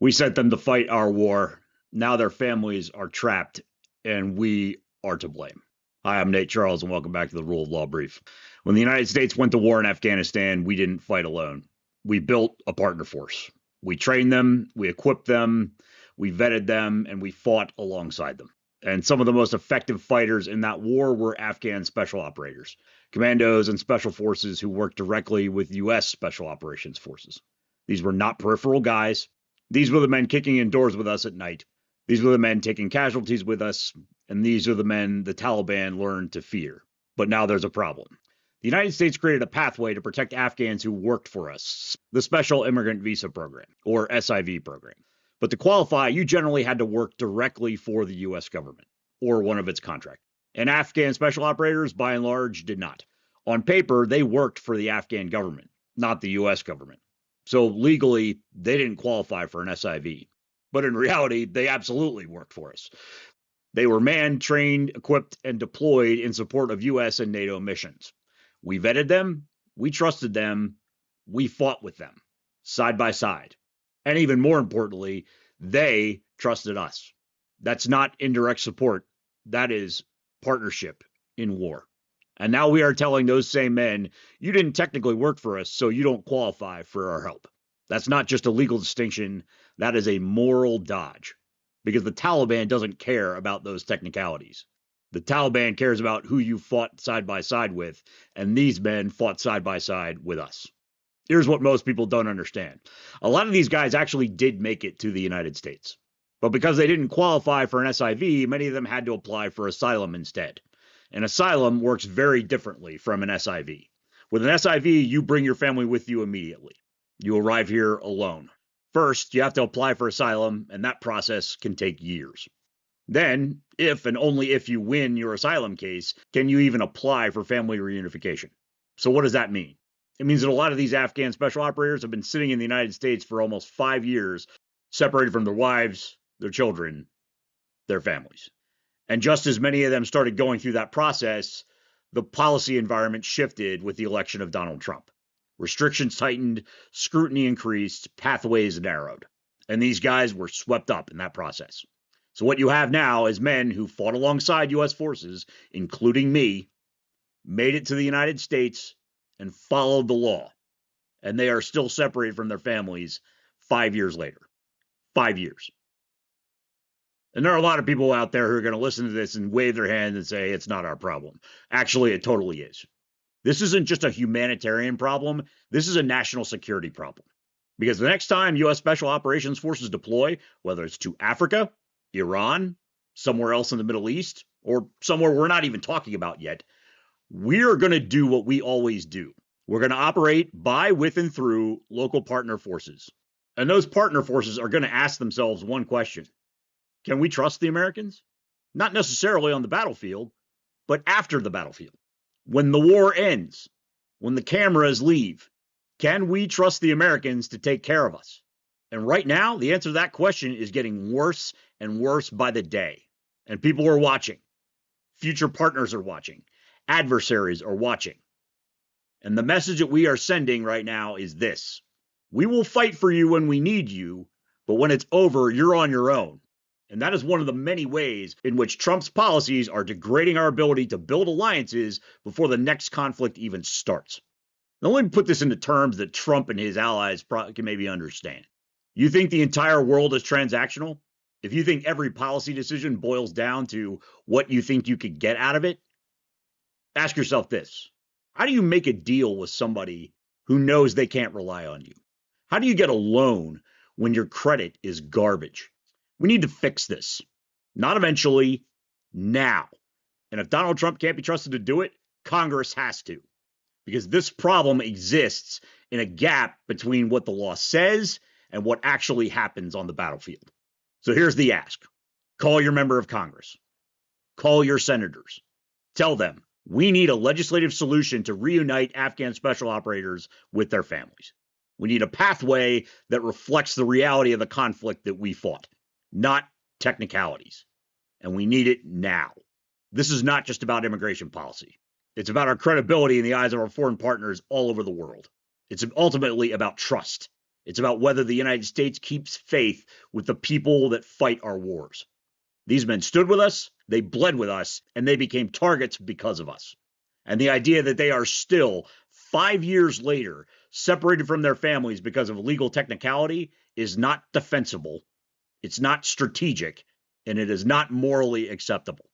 We sent them to fight our war. Now their families are trapped, and we are to blame. Hi, I'm Nate Charles, and welcome back to the Rule of Law Brief. When the United States went to war in Afghanistan, we didn't fight alone. We built a partner force. We trained them, we equipped them, we vetted them, and we fought alongside them. And some of the most effective fighters in that war were Afghan special operators, commandos, and special forces who worked directly with U.S. special operations forces. These were not peripheral guys. These were the men kicking in doors with us at night. These were the men taking casualties with us, and these are the men the Taliban learned to fear. But now there's a problem. The United States created a pathway to protect Afghans who worked for us, the Special Immigrant Visa program, or SIV program. But to qualify, you generally had to work directly for the U.S. government, or one of its contractors. And Afghan special operators, by and large, did not. On paper, they worked for the Afghan government, not the U.S. government. So legally, they didn't qualify for an SIV. But in reality, they absolutely worked for us. They were manned, trained, equipped, and deployed in support of U.S. and NATO missions. We vetted them, we trusted them, we fought with them, side by side. And even more importantly, they trusted us. That's not indirect support. That is partnership in war. And now we are telling those same men, you didn't technically work for us, so you don't qualify for our help. That's not just a legal distinction. That is a moral dodge, because the Taliban doesn't care about those technicalities. The Taliban cares about who you fought side by side with, and these men fought side by side with us. Here's what most people don't understand. A lot of these guys actually did make it to the United States. But because they didn't qualify for an SIV, many of them had to apply for asylum instead. An asylum works very differently from an SIV. With an SIV, you bring your family with you immediately. You arrive here alone. First, you have to apply for asylum, and that process can take years. Then, if and only if you win your asylum case, can you even apply for family reunification. So what does that mean? It means that a lot of these Afghan special operators have been sitting in the United States for almost 5 years, separated from their wives, their children, their families. And just as many of them started going through that process, the policy environment shifted with the election of Donald Trump. Restrictions tightened, scrutiny increased, pathways narrowed. And these guys were swept up in that process. So what you have now is men who fought alongside U.S. forces, including me, made it to the United States and followed the law. And they are still separated from their families 5 years later. 5 years. And there are a lot of people out there who are going to listen to this and wave their hand and say, it's not our problem. Actually, it totally is. This isn't just a humanitarian problem. This is a national security problem. Because the next time U.S. Special Operations Forces deploy, whether it's to Africa, Iran, somewhere else in the Middle East, or somewhere we're not even talking about yet, we're going to do what we always do. We're going to operate by, with, and through local partner forces. And those partner forces are going to ask themselves one question. Can we trust the Americans? Not necessarily on the battlefield, but after the battlefield. When the war ends, when the cameras leave, can we trust the Americans to take care of us? And right now, the answer to that question is getting worse and worse by the day. And people are watching. Future partners are watching. Adversaries are watching. And the message that we are sending right now is this. We will fight for you when we need you, but when it's over, you're on your own. And that is one of the many ways in which Trump's policies are degrading our ability to build alliances before the next conflict even starts. Now, let me put this into terms that Trump and his allies can maybe understand. You think the entire world is transactional? If you think every policy decision boils down to what you think you could get out of it, ask yourself this. How do you make a deal with somebody who knows they can't rely on you? How do you get a loan when your credit is garbage? We need to fix this. Not eventually, now. And if Donald Trump can't be trusted to do it, Congress has to. Because this problem exists in a gap between what the law says and what actually happens on the battlefield. So here's the ask. Call your member of Congress. Call your senators. Tell them, we need a legislative solution to reunite Afghan special operators with their families. We need a pathway that reflects the reality of the conflict that we fought. Not technicalities. And we need it now. This is not just about immigration policy. It's about our credibility in the eyes of our foreign partners all over the world. It's ultimately about trust. It's about whether the United States keeps faith with the people that fight our wars. These men stood with us, they bled with us, and they became targets because of us. And the idea that they are still, 5 years later, separated from their families because of legal technicality is not defensible, it's not strategic, and it is not morally acceptable.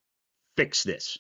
Fix this.